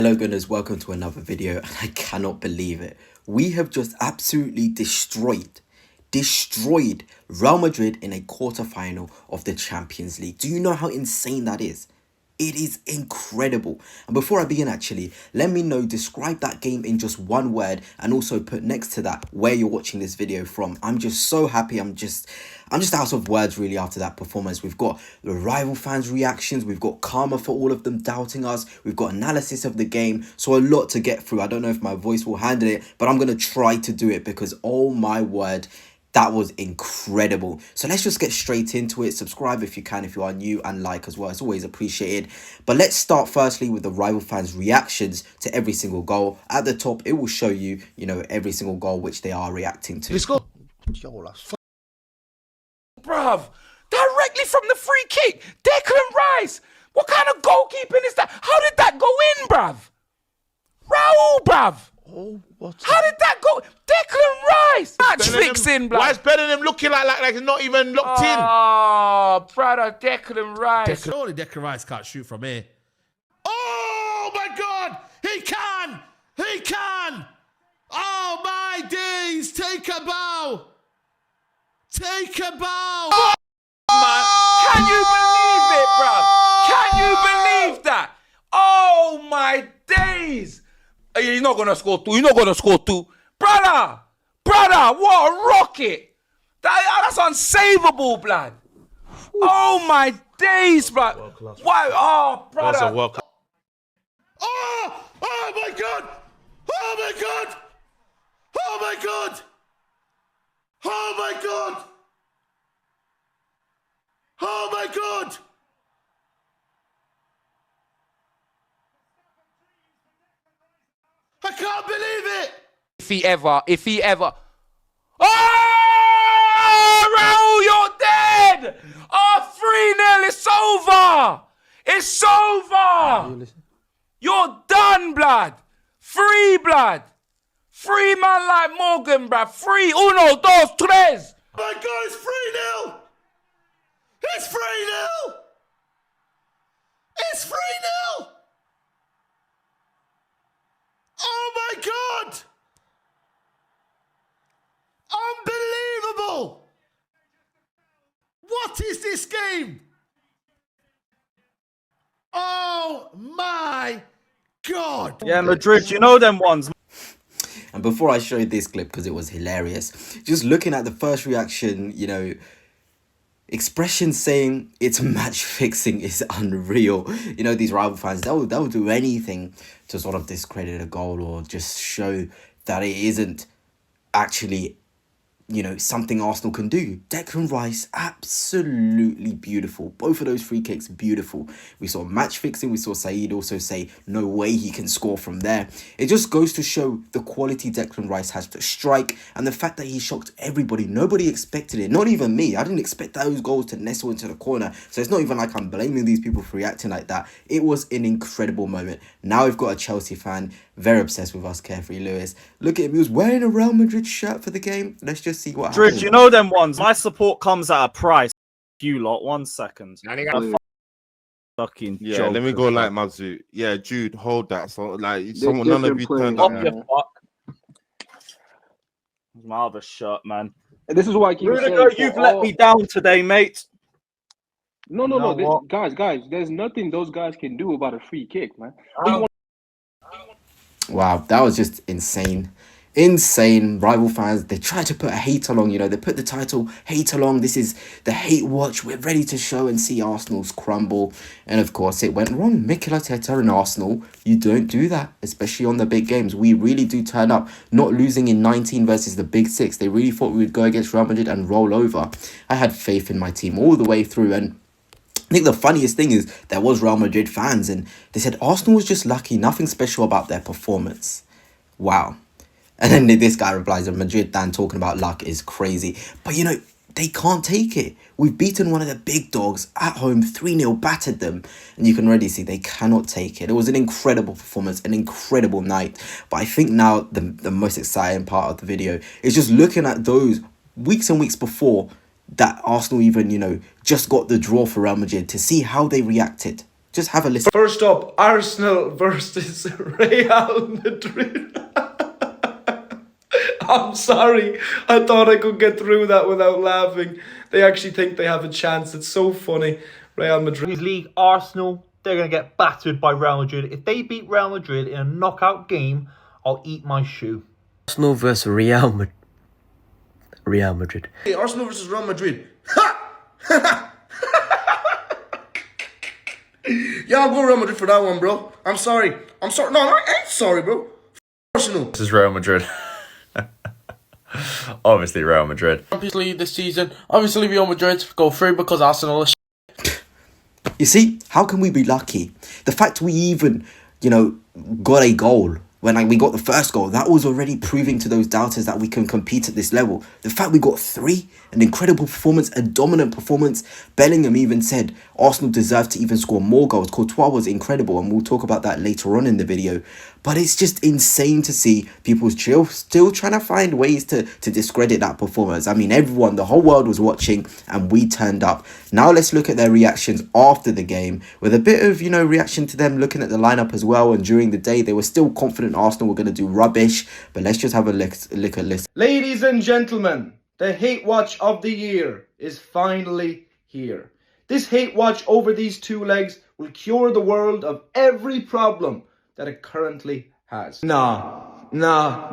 Hello gunners, welcome to another video, and I cannot believe it. We have just absolutely destroyed Real Madrid in a quarter-final of the Champions League. Do you know how insane that is? It is incredible. And before I begin, actually, let me know, describe that game in just one word, and also put next to that where you're watching this video from. I'm just so happy. I'm just out of words really after that performance. We've got the rival fans' reactions, we've got karma for all of them doubting us, we've got analysis of the game, so a lot to get through. I don't know if my voice will handle it, but I'm going to try to do it because, oh my word, that was incredible. So let's just get straight into it. Subscribe if you can, if you are new, and like as well. It's always appreciated. But let's start firstly with the rival fans' reactions to every single goal. At the top, it will show you, every single goal which they are reacting to. Let's go. Bruv, directly from the free kick. Declan Rice. What kind of goalkeeping is that? How did that go in, bruv? Raul, bruv. Oh, what? How did that go? Declan Rice! Match fixing, bruv. Why is Bellingham looking like he's not even locked in? Oh, brother, Declan Rice. Surely Declan Rice can't shoot from here. Oh my God! He can! He can! Oh my days! Take a bow! Take a bow! Oh, man. Can you believe it, bruv? Can you believe that? Oh my days! He's not gonna score two. He's not gonna score two. Brother, what a rocket! That's unsavable, blood. Oh my days, blood. Why? Oh, brother. That's a World Cup. Oh! Oh my God! Oh my God! Oh my God! Oh my God! Oh my God! I can't believe it! If he ever. Oh, Raul, you're dead! Oh, 3-0, it's over! It's over! You're done, blood! Free, blood! Free man like Morgan, bruv. Free. Uno, dos, tres! My God, it's 3-0! It's 3-0! It's 3-0! Oh my God! Unbelievable! What is this game? Oh my God! Yeah, Madrid, you know them ones. And before I showed this clip, because it was hilarious, just looking at the first reaction, expressions saying it's match fixing is unreal. These rival fans, they'll do anything to sort of discredit a goal or just show that it isn't actually something Arsenal can do. Declan Rice, absolutely beautiful. Both of those free kicks, beautiful. We saw match fixing. We saw Saeed also say, no way he can score from there. It just goes to show the quality Declan Rice has to strike and the fact that he shocked everybody. Nobody expected it. Not even me. I didn't expect those goals to nestle into the corner. So it's not even like I'm blaming these people for reacting like that. It was an incredible moment. Now we've got a Chelsea fan very obsessed with us, Carefree Lewis. Look at him. He was wearing a Real Madrid shirt for the game. Let's just see what Madrid, happens. you know them ones. My support comes at a price. You lot, 1 second. Fucking Yeah, joke. let me go like Mazu. Yeah, Jude, hold that. So like someone, none of you turned Off up. your fuck. My other shirt, man. And this is why I keep Rudiger, saying, you've let me down today, mate. No. Guys, there's nothing those guys can do about a free kick, man. Wow, that was just insane. Insane. Rival fans, they try to put a hate along, they put the title hate along. This is the hate watch. We're ready to show and see Arsenal's crumble. And of course, it went wrong. Mikel Arteta and Arsenal, you don't do that, especially on the big games. We really do turn up, not losing in 19 versus the big six. They really thought we would go against Real Madrid and roll over. I had faith in my team all the way through, and I think the funniest thing is there was Real Madrid fans and they said Arsenal was just lucky, nothing special about their performance. Wow. And then this guy replies, a Madrid fan talking about luck is crazy. But they can't take it. We've beaten one of the big dogs at home, 3-0, battered them. And you can already see they cannot take it. It was an incredible performance, an incredible night. But I think now the most exciting part of the video is just looking at those weeks and weeks before that Arsenal even, just got the draw for Real Madrid, to see how they reacted. Just have a listen. First up, Arsenal versus Real Madrid. I'm sorry. I thought I could get through that without laughing. They actually think they have a chance. It's so funny. Real Madrid. League, Arsenal, they're going to get battered by Real Madrid. If they beat Real Madrid in a knockout game, I'll eat my shoe. Arsenal versus Real Madrid. Hey, Arsenal versus Real Madrid. Ha! Yeah, I'll go Real Madrid for that one, bro. I'm sorry. No, I ain't sorry, bro. Arsenal. This is Real Madrid. Obviously Real Madrid. Obviously this season, obviously Real Madrid go through because Arsenal is You see, how can we be lucky? The fact we even, got a goal when we got the first goal, that was already proving to those doubters that we can compete at this level. The fact we got 3, an incredible performance, a dominant performance. Bellingham even said Arsenal deserved to even score more goals. Courtois was incredible, and we'll talk about that later on in the video. But it's just insane to see people still trying to find ways to discredit that performance. I mean, everyone, the whole world was watching, and we turned up. Now let's look at their reactions after the game, with a bit of, reaction to them looking at the lineup as well. And during the day, they were still confident Arsenal were going to do rubbish. But let's just have a look at this. Ladies and gentlemen, the hate watch of the year is finally here. This hate watch over these 2 legs will cure the world of every problem that it currently has. Nah, I'm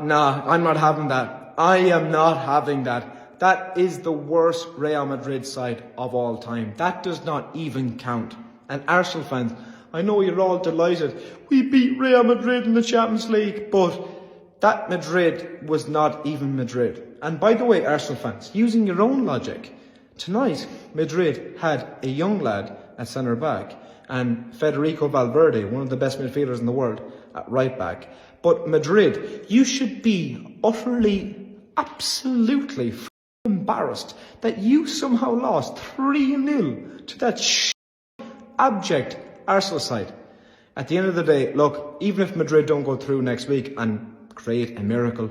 not having that. I am not having that. That is the worst Real Madrid side of all time. That does not even count. And Arsenal fans, I know you're all delighted. We beat Real Madrid in the Champions League, but that Madrid was not even Madrid. And by the way, Arsenal fans, using your own logic, tonight Madrid had a young lad at centre-back and Federico Valverde, one of the best midfielders in the world, at right-back. But Madrid, you should be utterly, absolutely embarrassed that you somehow lost 3-0 to that abject Arsenal side. At the end of the day, look, even if Madrid don't go through next week and create a miracle,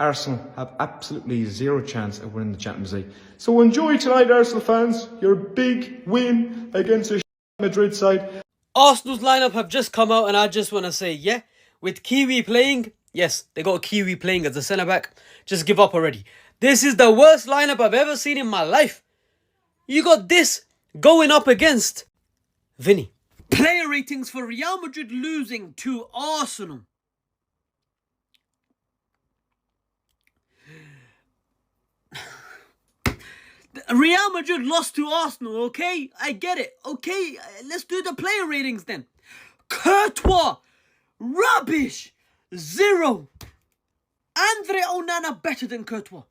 Arsenal have absolutely zero chance of winning the Champions League. So enjoy tonight, Arsenal fans, your big win against a Madrid side. Arsenal's lineup have just come out, and I just want to say, yeah, with Kiwi playing, yes, they got Kiwi playing as a centre-back, just give up already. This is the worst lineup I've ever seen in my life. You got this going up against Vinny. Player ratings for Real Madrid losing to Arsenal. Real Madrid lost to Arsenal, okay? I get it. Okay, let's do the player ratings then. Courtois, rubbish, 0. Andre Onana better than Courtois.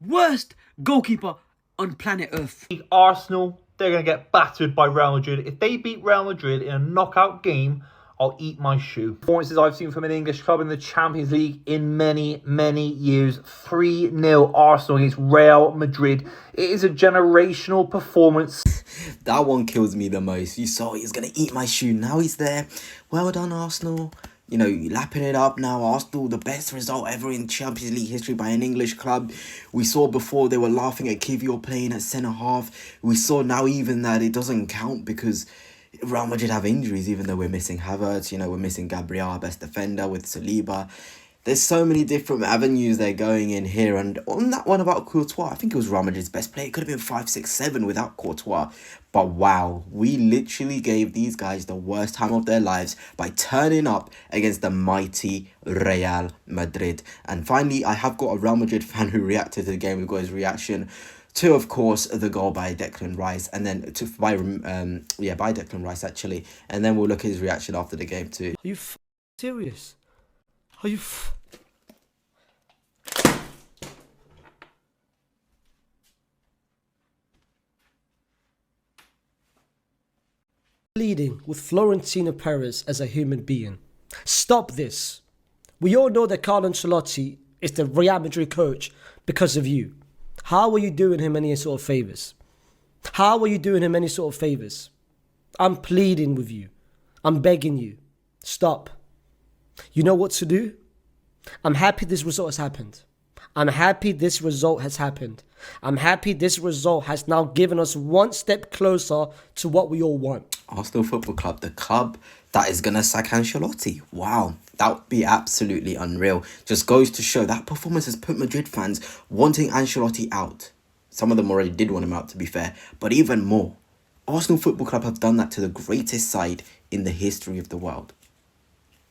Worst goalkeeper on planet Earth. Arsenal, they're going to get battered by Real Madrid. If they beat Real Madrid in a knockout game, I'll eat my shoe. Performances I've seen from an English club in the Champions League in many, many years. 3-0 Arsenal against Real Madrid. It is a generational performance. That one kills me the most. You saw he's going to eat my shoe. Now he's there. Well done, Arsenal. Lapping it up now. Arsenal, the best result ever in Champions League history by an English club. We saw before they were laughing at Kiwior playing at centre-half. We saw now even that it doesn't count because Real Madrid have injuries, even though we're missing Havertz, we're missing Gabriel, our best defender, with Saliba. There's so many different avenues they're going in here. And on that one about Courtois, I think it was Real Madrid's best player. It could have been 5, 6, 7 without Courtois. But wow, we literally gave these guys the worst time of their lives by turning up against the mighty Real Madrid. And finally, I have got a Real Madrid fan who reacted to the game. We've got his reaction to, of course, the goal by Declan Rice, and then by Declan Rice actually, and then we'll look at his reaction after the game too. Are you serious? Are you pleading with Florentino Perez as a human being? Stop this. We all know that Carlo Ancelotti is the Real Madrid coach because of you. How are you doing him any sort of favours? How are you doing him any sort of favours? I'm pleading with you. I'm begging you. Stop. You know what to do? I'm happy this result has happened. I'm happy this result has happened. I'm happy this result has now given us one step closer to what we all want. Arsenal Football Club, the club that is going to sack Ancelotti. Wow, that would be absolutely unreal. Just goes to show that performance has put Madrid fans wanting Ancelotti out. Some of them already did want him out, to be fair, but even more. Arsenal Football Club have done that to the greatest side in the history of the world.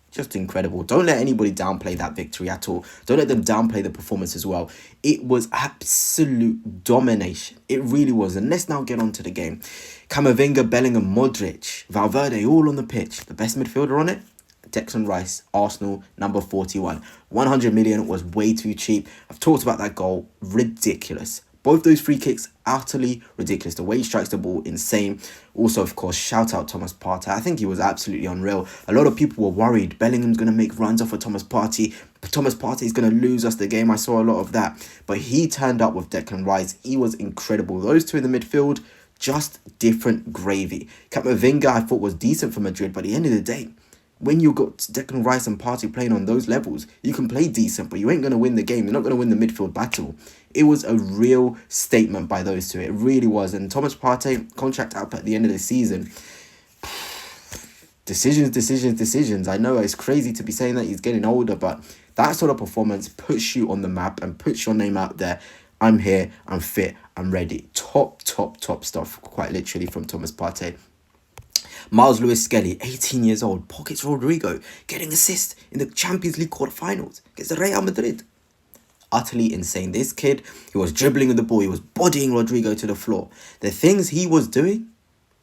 Just incredible. Don't let anybody downplay that victory at all. Don't let them downplay the performance as well. It was absolute domination. It really was. And let's now get on to the game. Camavinga, Bellingham, Modric, Valverde, all on the pitch. The best midfielder on it? Declan Rice, Arsenal, number 41. 100 million was way too cheap. I've talked about that goal. Ridiculous. Both those free kicks, utterly ridiculous. The way he strikes the ball, insane. Also, of course, shout out Thomas Partey. I think he was absolutely unreal. A lot of people were worried. Bellingham's going to make runs off of Thomas Partey. Thomas Partey is going to lose us the game. I saw a lot of that. But he turned up with Declan Rice. He was incredible. Those two in the midfield, just different gravy. Camavinga, I thought, was decent for Madrid. But at the end of the day, when you got Declan Rice and Partey playing on those levels, you can play decent, but you ain't going to win the game. You're not going to win the midfield battle. It was a real statement by those two. It really was. And Thomas Partey, contract up at the end of the season. Decisions. I know it's crazy to be saying that he's getting older, but that sort of performance puts you on the map and puts your name out there. I'm here, I'm fit, I'm ready. Top stuff, quite literally, from Thomas Partey. Miles Lewis-Skelly, 18 years old, pockets Rodrigo, getting assist in the Champions League quarterfinals against Real Madrid. Utterly insane. This kid, he was dribbling with the ball, he was bodying Rodrigo to the floor. The things he was doing,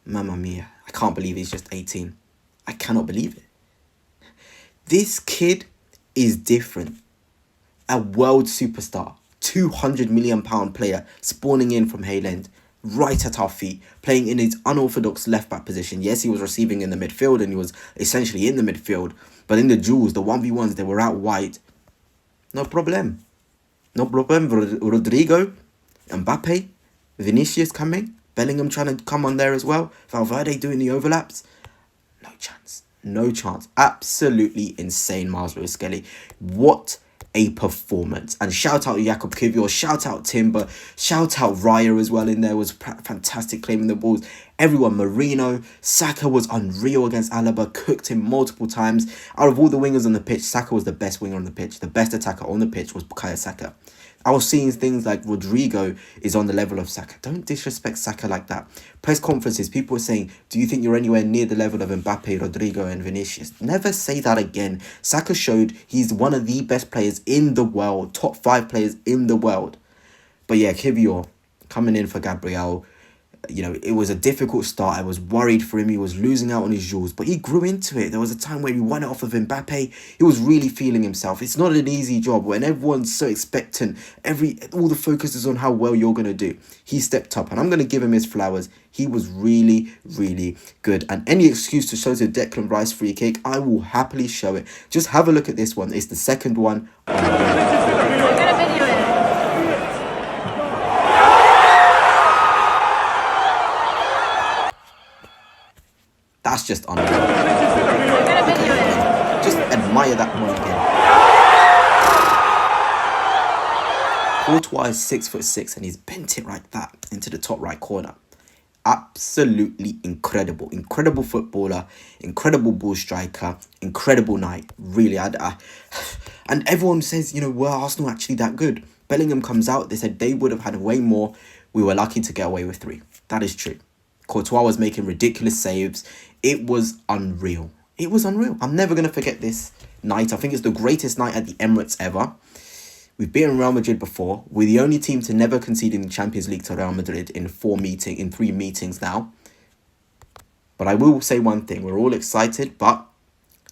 mamma mia, I can't believe he's just 18. I cannot believe it. This kid is different. A world superstar, £200 million player spawning in from Hayland, right at our feet, playing in his unorthodox left-back position. Yes, he was receiving in the midfield and he was essentially in the midfield, but in the duels, the 1v1s, they were out wide. No problem. Rodrigo, Mbappe, Vinicius coming, Bellingham trying to come on there as well, Valverde doing the overlaps. No chance. Absolutely insane, Miles Lewis-Skelly. What a performance. And shout out Jakub Kiwior, shout out Timber, shout out Raya as well in there. Was fantastic claiming the balls. Everyone, Marino, Saka was unreal against Alaba, cooked him multiple times. Out of all the wingers on the pitch, Saka was the best winger on the pitch. The best attacker on the pitch was Bukayo Saka. I was seeing things like Rodrigo is on the level of Saka. Don't disrespect Saka like that. Press conferences, people were saying, do you think you're anywhere near the level of Mbappe, Rodrigo and Vinicius? Never say that again. Saka showed he's one of the best players in the world, top 5 players in the world. But yeah, Kiwior coming in for Gabriel. You know, it was a difficult start. I was worried for him. He was losing out on his jewels, but he grew into it. There was a time where he won it off of Mbappe. He was really feeling himself. It's not an easy job when everyone's so expectant. All the focus is on how well you're going to do. He stepped up, and I'm going to give him his flowers. He was really, really good. And any excuse to show the Declan Rice free kick, I will happily show it. Just have a look at this one. It's the second one. That's just unreal. Just admire that one again. Courtois is 6'6" and he's bent it like that into the top right corner. Absolutely incredible. Incredible footballer, incredible ball striker, incredible night. Really, and everyone says, you know, were Arsenal actually that good? Bellingham comes out, they said they would have had way more. We were lucky to get away with 3. That is true. Courtois was making ridiculous saves. It was unreal. It was unreal. I'm never going to forget this night. I think it's the greatest night at the Emirates ever. We've beaten Real Madrid before. We're the only team to never concede in the Champions League to Real Madrid in 3 meetings now. But I will say one thing. We're all excited, but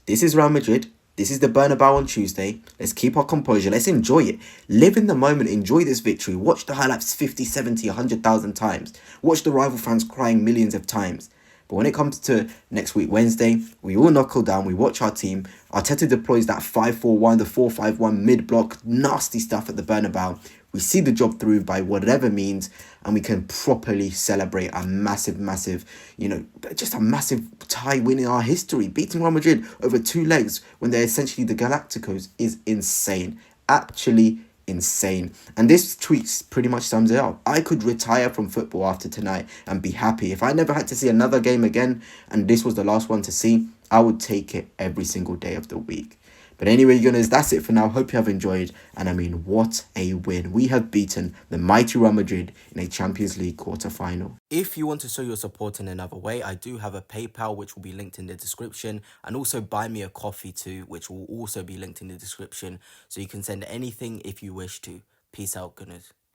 this is Real Madrid. This is the Bernabeu on Tuesday. Let's keep our composure. Let's enjoy it. Live in the moment. Enjoy this victory. Watch the highlights 50, 70, 100,000 times. Watch the rival fans crying millions of times. But when it comes to next week, Wednesday, we all knuckle down. We watch our team. Arteta deploys that 5-4-1, the 4-5-1 mid-block, nasty stuff at the Bernabeu. We see the job through by whatever means, and we can properly celebrate a massive, you know, just a massive tie win in our history. Beating Real Madrid over 2 legs when they're essentially the Galacticos is insane. Actually insane. And this tweet pretty much sums it up. I could retire from football after tonight and be happy. If I never had to see another game again and this was the last one to see, I would take it every single day of the week. But anyway, gunners, that's it for now. Hope you have enjoyed. And I mean, what a win. We have beaten the mighty Real Madrid in a Champions League quarter-final. If you want to show your support in another way, I do have a PayPal, which will be linked in the description. And also buy me a coffee too, which will also be linked in the description. So you can send anything if you wish to. Peace out, gunners.